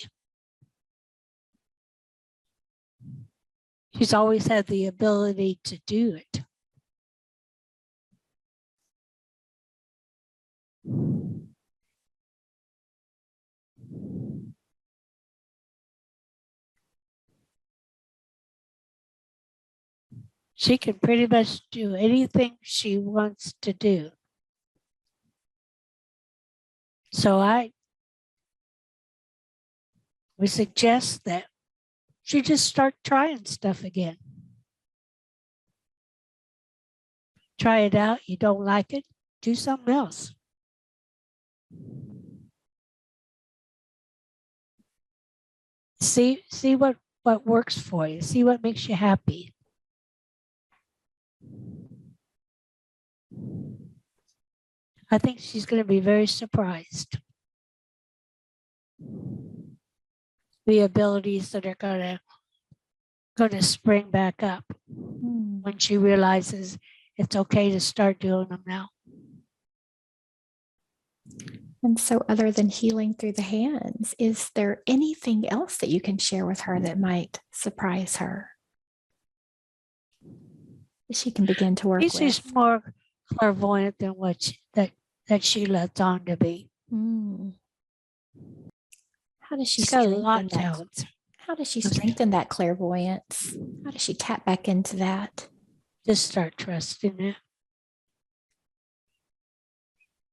She's always had the ability to do it. She can pretty much do anything she wants to do. So we suggest that she just start trying stuff again. Try it out. You don't like it, do something else. See what works for you. See what makes you happy. I think she's going to be very surprised. The abilities that are going to spring back up when she realizes it's okay to start doing them now. And so other than healing through the hands, is there anything else that you can share with her that might surprise her? She can begin to work with. She's more clairvoyant than what that she lets on to be. How does she She's got a strengthen lot of that? talent. How does she strengthen that clairvoyance? How does she tap back into that? Just start trusting it.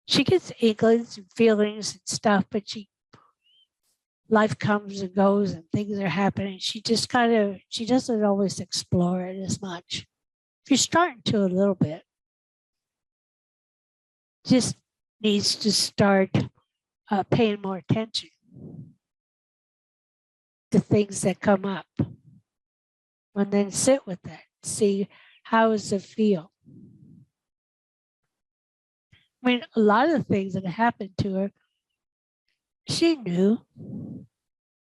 She gets inklings and feelings and stuff, but life comes and goes and things are happening. She doesn't always explore it as much. She's starting to a little bit. Just needs to start paying more attention to things that come up. And then sit with that. See, how does it feel? I mean, a lot of the things that happened to her, she knew.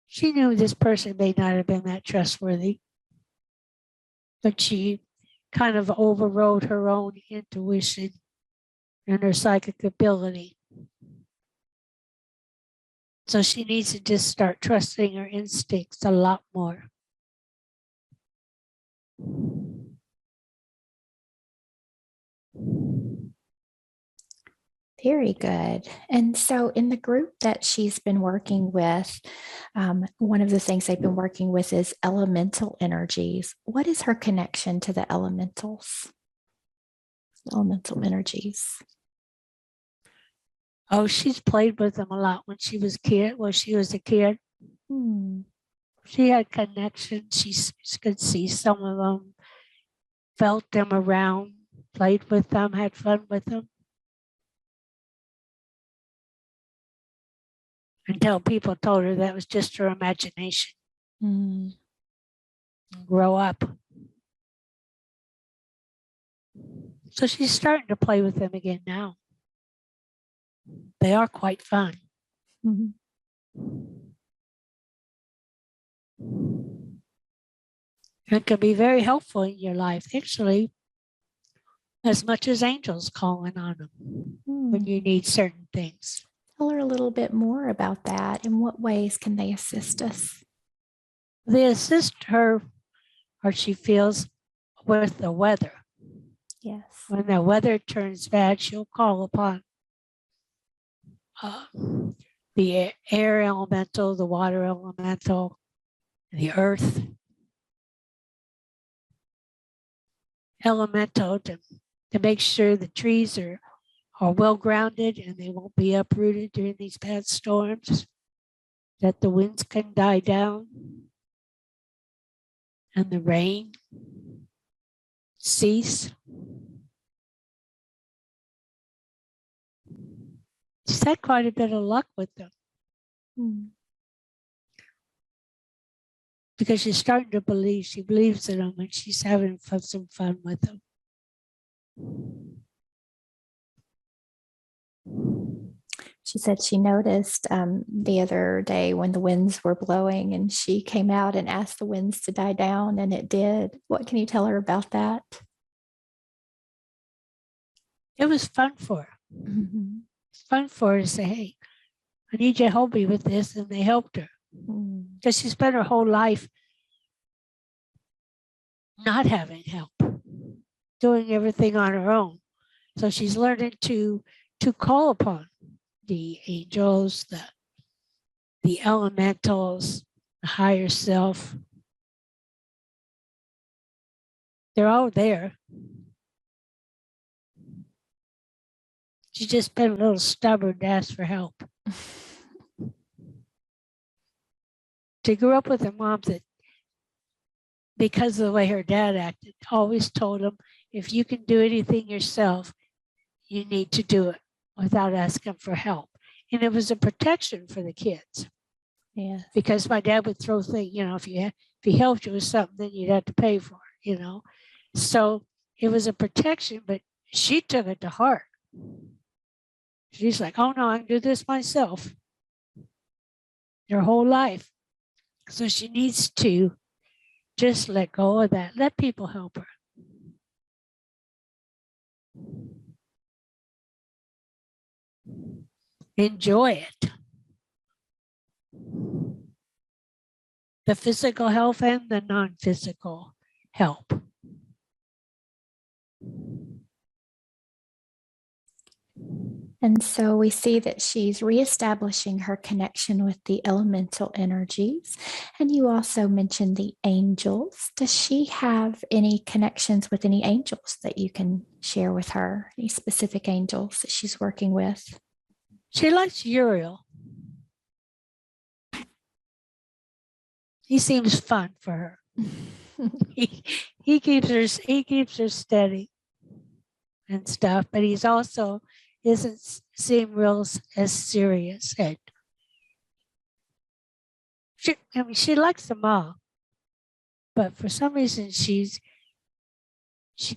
She knew this person may not have been that trustworthy, but she kind of overrode her own intuition and her psychic ability. So she needs to just start trusting her instincts a lot more. Very good. And so in the group that she's been working with, one of the things they've been working with is elemental energies. What is her connection to the elementals? Elemental energies. Oh, she's played with them a lot when she was a kid. She had connections. She could see some of them, felt them around, played with them, had fun with them. Until people told her that was just her imagination. Grow up. So she's starting to play with them again now. They are quite fun. It can be very helpful in your life, actually, as much as angels calling on them when you need certain things. Tell her a little bit more about that. In what ways can they assist us? They assist her, or she feels, with the weather. Yes. When the weather turns bad, she'll call upon the air elemental, the water elemental, the earth elemental to make sure the trees are well grounded and they won't be uprooted during these bad storms, that the winds can die down and the rain cease. She's had quite a bit of luck with them. Because she's starting to believe, she believes in them and she's having some fun with them. She said she noticed the other day when the winds were blowing and she came out and asked the winds to die down and it did. What can you tell her about that? It was fun for her. Mm-hmm. It's fun for her to say, hey, I need you to help me with this. And they helped her. Because she spent her whole life not having help, doing everything on her own. So she's learning to call upon the angels, the elementals, the higher self. They're all there. She just been a little stubborn to ask for help. She grew up with a mom that, because of the way her dad acted, always told him, if you can do anything yourself, you need to do it without asking for help. And it was a protection for the kids. Yeah. Because my dad would throw things, if he helped you with something, then you'd have to pay for it, So it was a protection, but she took it to heart. She's like, oh no, I can do this myself. Her whole life. So she needs to just let go of that. Let people help her. Enjoy it. The physical health and the non-physical help. And so we see that she's reestablishing her connection with the elemental energies. And you also mentioned the angels. Does she have any connections with any angels that you can share with her? Any specific angels that she's working with? She likes Uriel. He seems fun for her. he keeps her steady and stuff, but he's also isn't seem real as serious. And she likes them all, but for some reason she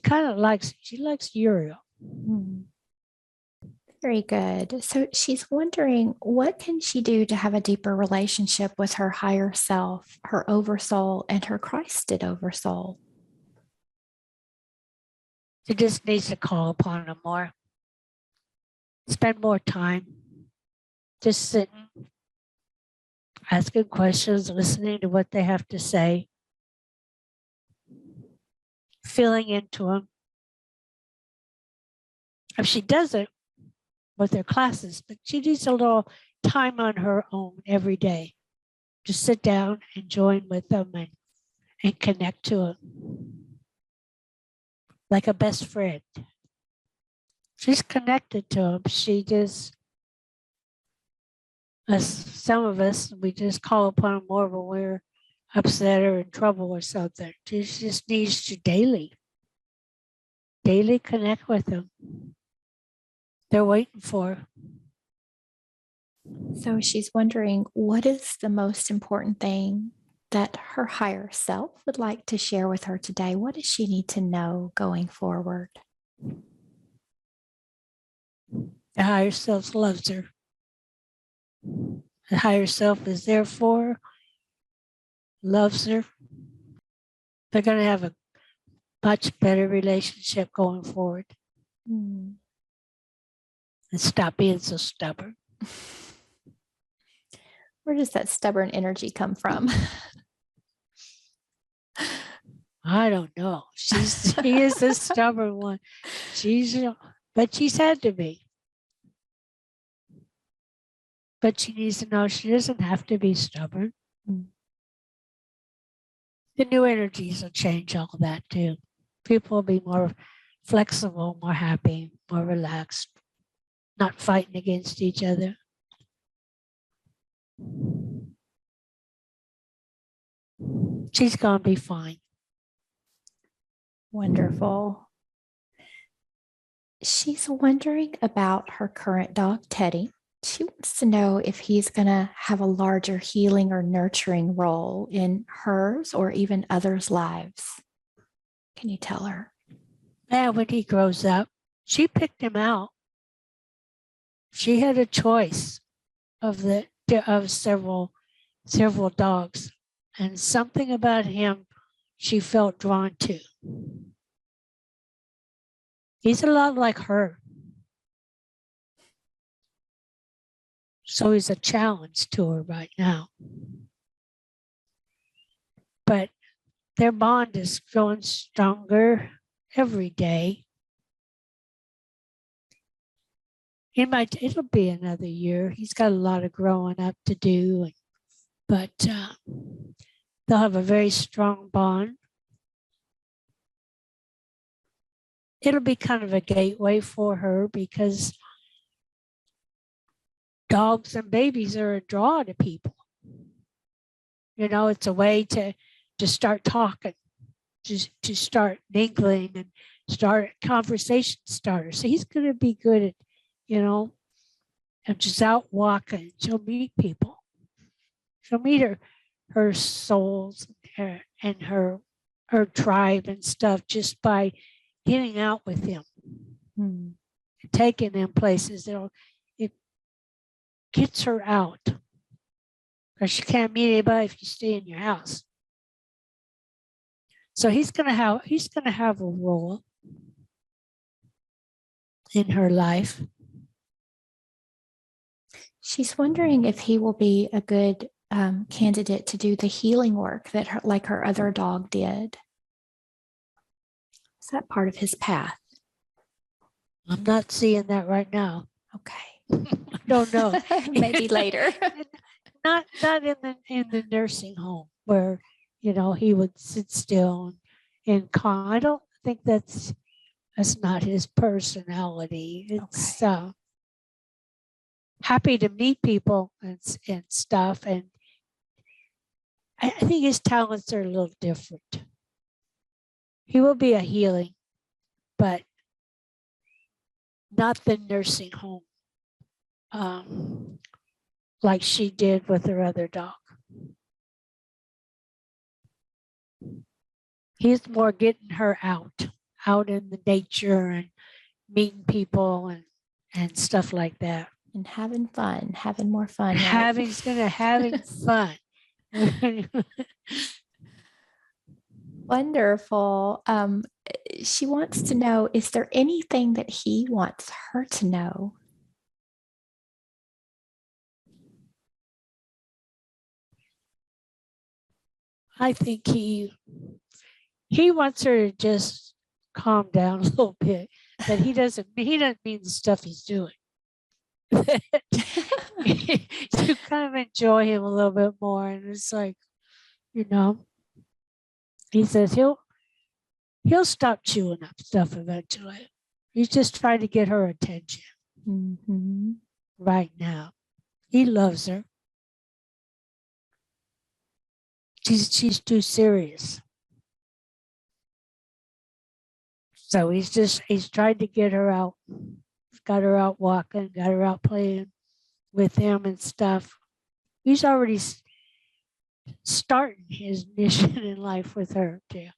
likes Uriel. Very good. So she's wondering, what can she do to have a deeper relationship with her higher self, her oversoul, and her Christed oversoul? She just needs to call upon them more. Spend more time just sitting, asking questions, listening to what they have to say, feeling into them. If she does it with her classes, but she needs a little time on her own every day. Just sit down and join with them and connect to them. Like a best friend. She's connected to them. She just, some of us, we just call upon them more when we're upset or in trouble or something. She just needs to daily connect with them. They're waiting for her. So she's wondering, what is the most important thing that her higher self would like to share with her today? What does she need to know going forward? The higher self loves her. The higher self is there for her, loves her. They're going to have a much better relationship going forward. And stop being so stubborn. Where does that stubborn energy come from? I don't know. She is a stubborn one. But she's had to be. But she needs to know she doesn't have to be stubborn. The new energies will change all that too. People will be more flexible, more happy, more relaxed, not fighting against each other. She's going to be fine. Wonderful. She's wondering about her current dog, Teddy. She wants to know if he's going to have a larger healing or nurturing role in hers or even others' lives. Can you tell her? Yeah, when he grows up, she picked him out. She had a choice of several dogs, and something about him she felt drawn to. He's a lot like her. So he's a challenge to her right now. But their bond is growing stronger every day. It'll be another year. He's got a lot of growing up to do, but they'll have a very strong bond. It'll be kind of a gateway for her because dogs and babies are a draw to people. You know, it's a way to start talking, to start mingling and start conversation starters. So he's going to be good at, you know, and just out walking. She'll meet people. She'll meet her souls and her tribe and stuff just by getting out with him, taking them places. It gets her out because you can't meet anybody if you stay in your house. So he's gonna have a role in her life. She's wondering if he will be a good candidate to do the healing work that like her other dog did. Is that part of his path? I'm not seeing that right now. Okay. I don't know. Maybe later. not in the nursing home where, you know, he would sit still and calm. I don't think that's not his personality. It's happy to meet people and stuff. And I think his talents are a little different. He will be a healing, but not the nursing home like she did with her other dog. He's more getting her out in the nature and meeting people and stuff like that. And having fun, having more fun. Having fun. Wonderful. She wants to know, is there anything that he wants her to know? I think he wants her to just calm down a little bit. That he doesn't mean the stuff he's doing. To kind of enjoy him a little bit more. And it's like, you know, he says he'll stop chewing up stuff eventually. He's just trying to get her attention right now. He loves her. She's too serious. So he's trying to get her out. Got her out walking, got her out playing with him and stuff. He's already starting his mission in life with her to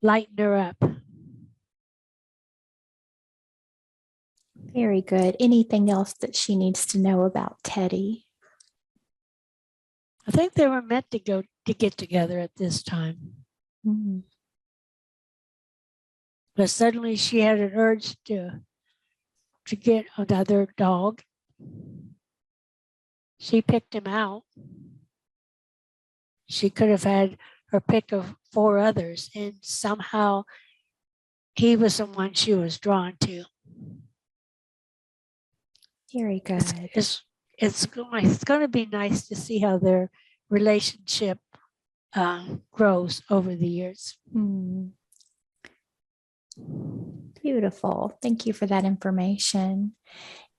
lighten her up. Very good. Anything else that she needs to know about Teddy? I think they were meant to get together at this time. But suddenly she had an urge to get another dog. She picked him out. She could have had her pick of 4 others, and somehow he was the one she was drawn to. Very good. It's going to be nice to see how their relationship grows over the years. Beautiful. Thank you for that information.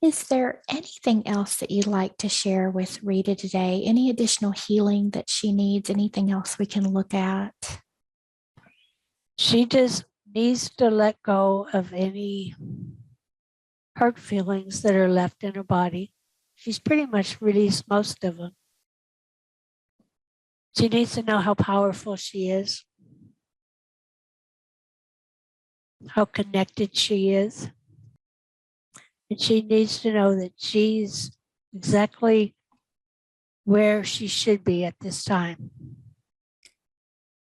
Is there anything else that you'd like to share with Rita today? Any additional healing that she needs? Anything else we can look at? She just needs to let go of any hurt feelings that are left in her body. She's pretty much released most of them. She needs to know how powerful she is, how connected she is. And she needs to know that she's exactly where she should be at this time.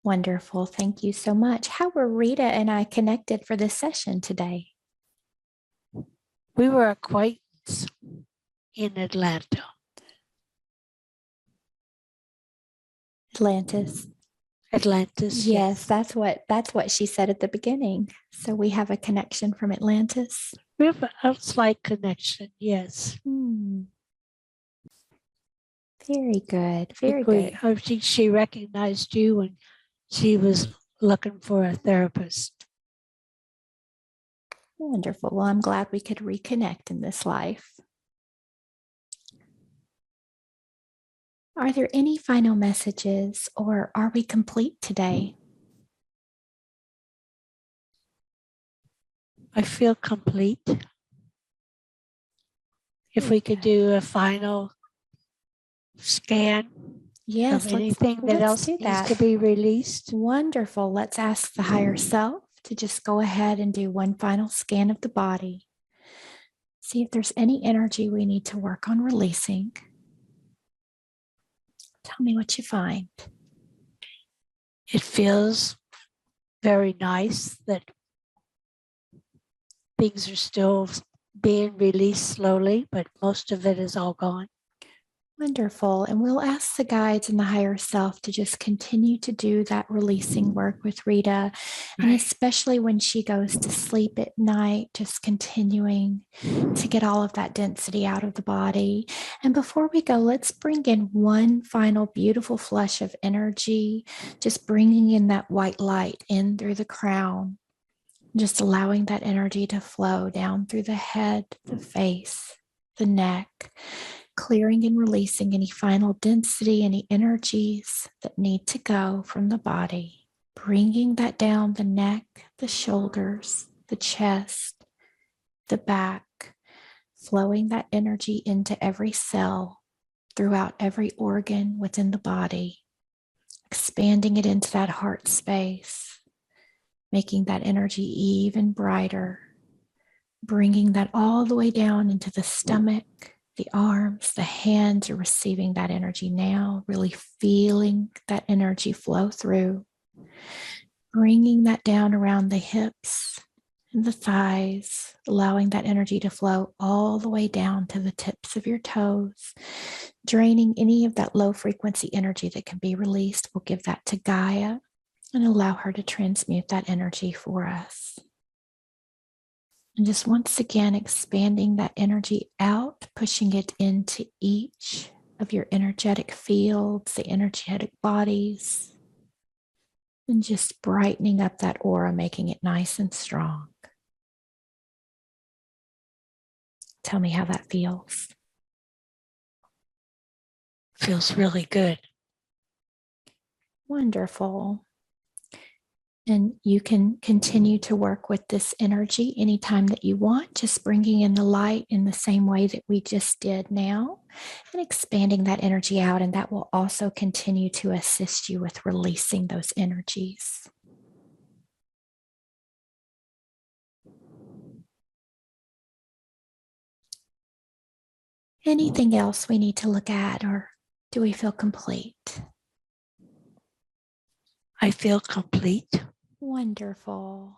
Wonderful. Thank you so much. How were Rita and I connected for this session today? We were acquaintances in Atlanta. Atlantis, yes, that's what she said at the beginning. So we have a connection from Atlantis. We have a slight connection, yes. Very good. Very good. I think she recognized you when she was looking for a therapist. Wonderful. Well, I'm glad we could reconnect in this life. Are there any final messages, or are we complete today? I feel complete. If we could do a final scan of anything that else needs to be released. Wonderful. Let's ask the higher self to just go ahead and do one final scan of the body. See if there's any energy we need to work on releasing. Tell me what you find. It feels very nice that things are still being released slowly, but most of it is all gone. Wonderful. And we'll ask the guides and the higher self to just continue to do that releasing work with Rita. And especially when she goes to sleep at night, just continuing to get all of that density out of the body. And before we go, let's bring in one final beautiful flush of energy, just bringing in that white light in through the crown, just allowing that energy to flow down through the head, the face, the neck, clearing and releasing any final density, any energies that need to go from the body, bringing that down the neck, the shoulders, the chest, the back, flowing that energy into every cell, throughout every organ within the body, expanding it into that heart space, making that energy even brighter, bringing that all the way down into the stomach, the arms, the hands are receiving that energy now, really feeling that energy flow through, bringing that down around the hips and the thighs, allowing that energy to flow all the way down to the tips of your toes, draining any of that low frequency energy that can be released. We'll give that to Gaia and allow her to transmute that energy for us. And just once again, expanding that energy out, pushing it into each of your energetic fields, the energetic bodies, and just brightening up that aura, making it nice and strong. Tell me how that feels. Feels really good. Wonderful. And you can continue to work with this energy anytime that you want, just bringing in the light in the same way that we just did now and expanding that energy out. And that will also continue to assist you with releasing those energies. Anything else we need to look at, or do we feel complete? I feel complete. Wonderful.